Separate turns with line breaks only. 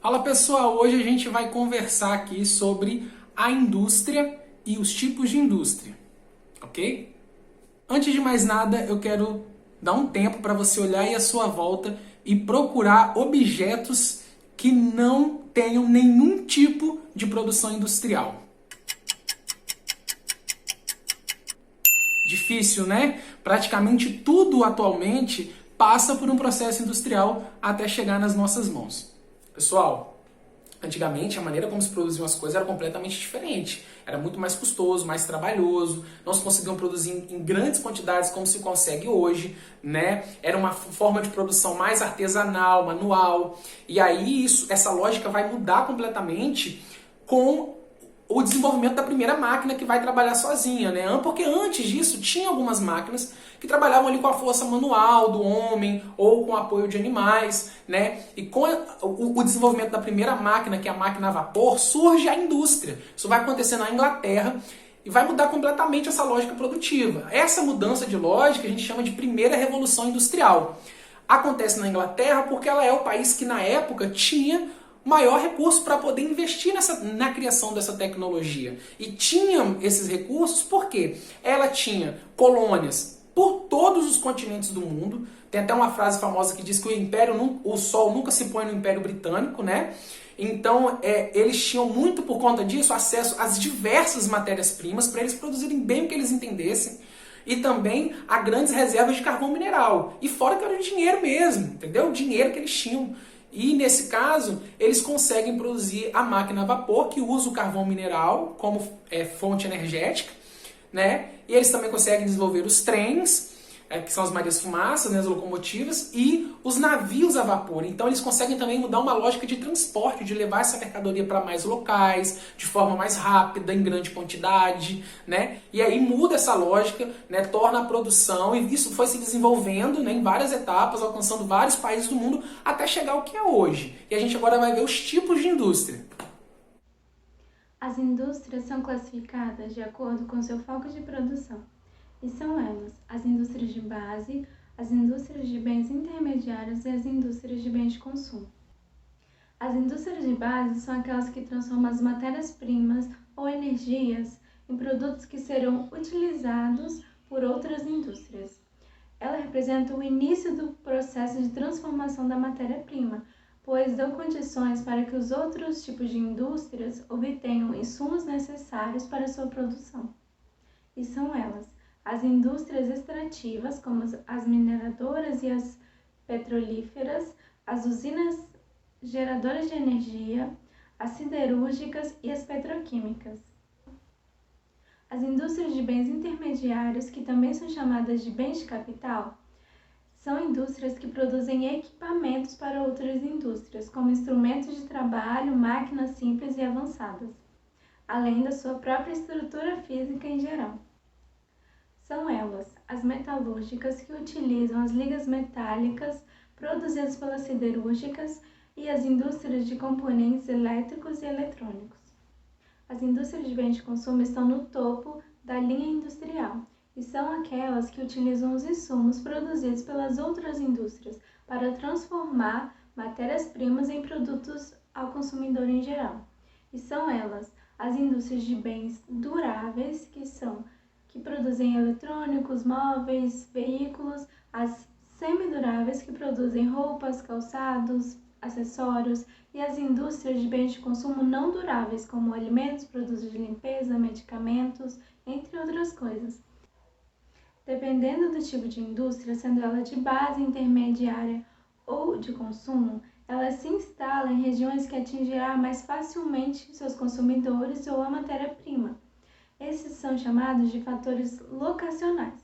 Fala pessoal, hoje a gente vai conversar aqui sobre a indústria e os tipos de indústria, ok? Antes de mais nada, eu quero dar um tempo para você olhar aí à sua volta e procurar objetos que não tenham nenhum tipo de produção industrial. Difícil, né? Praticamente tudo atualmente passa por um processo industrial até chegar nas nossas mãos. Pessoal, antigamente, a maneira como se produziam as coisas era completamente diferente. Era muito mais custoso, mais trabalhoso, não se conseguiam produzir em grandes quantidades como se consegue hoje, né? Era uma forma de produção mais artesanal, manual. E aí essa lógica vai mudar completamente com o desenvolvimento da primeira máquina que vai trabalhar sozinha, né? Porque antes disso tinha algumas máquinas que trabalhavam ali com a força manual do homem ou com o apoio de animais, né? E com o desenvolvimento da primeira máquina, que é a máquina a vapor, surge a indústria. Isso vai acontecer na Inglaterra e vai mudar completamente essa lógica produtiva. Essa mudança de lógica a gente chama de primeira revolução industrial. Acontece na Inglaterra porque ela é o país que na época tinha maior recurso para poder investir na criação dessa tecnologia. E tinha esses recursos porque ela tinha colônias por todos os continentes do mundo. Tem até uma frase famosa que diz que o sol nunca se põe no Império Britânico, né? Então, eles tinham muito, por conta disso, acesso às diversas matérias-primas para eles produzirem bem o que eles entendessem. E também a grandes reservas de carvão mineral. E fora que era o dinheiro mesmo, entendeu? O dinheiro que eles tinham. E nesse caso, eles conseguem produzir a máquina a vapor, que usa o carvão mineral como fonte energética, né? E eles também conseguem desenvolver os trens, que são as Marias-Fumaças, né, as locomotivas, e os navios a vapor. Então eles conseguem também mudar uma lógica de transporte, de levar essa mercadoria para mais locais, de forma mais rápida, em grande quantidade, né? E aí muda essa lógica, né, torna a produção, e isso foi se desenvolvendo, né, em várias etapas, alcançando vários países do mundo, até chegar ao que é hoje. E a gente agora vai ver os tipos de indústria.
As indústrias são classificadas de acordo com seu foco de produção, e são elas as indústrias de base, as indústrias de bens intermediários e as indústrias de bens de consumo. As indústrias de base são aquelas que transformam as matérias-primas ou energias em produtos que serão utilizados por outras indústrias. Ela representa o início do processo de transformação da matéria-prima, pois dão condições para que os outros tipos de indústrias obtenham insumos necessários para sua produção. E são elas as indústrias extrativas, como as mineradoras e as petrolíferas, as usinas geradoras de energia, as siderúrgicas e as petroquímicas. As indústrias de bens intermediários, que também são chamadas de bens de capital, são indústrias que produzem equipamentos para outras indústrias, como instrumentos de trabalho, máquinas simples e avançadas, além da sua própria estrutura física em geral. São elas as metalúrgicas, que utilizam as ligas metálicas produzidas pelas siderúrgicas, e as indústrias de componentes elétricos e eletrônicos. As indústrias de bens de consumo estão no topo da linha industrial e são aquelas que utilizam os insumos produzidos pelas outras indústrias para transformar matérias-primas em produtos ao consumidor em geral. E são elas as indústrias de bens duráveis, que produzem eletrônicos, móveis, veículos, as semiduráveis, que produzem roupas, calçados, acessórios, e as indústrias de bens de consumo não duráveis, como alimentos, produtos de limpeza, medicamentos, entre outras coisas. Dependendo do tipo de indústria, sendo ela de base, intermediária ou de consumo, ela se instala em regiões que atingirá mais facilmente seus consumidores ou a matéria-prima. Esses são chamados de fatores locacionais.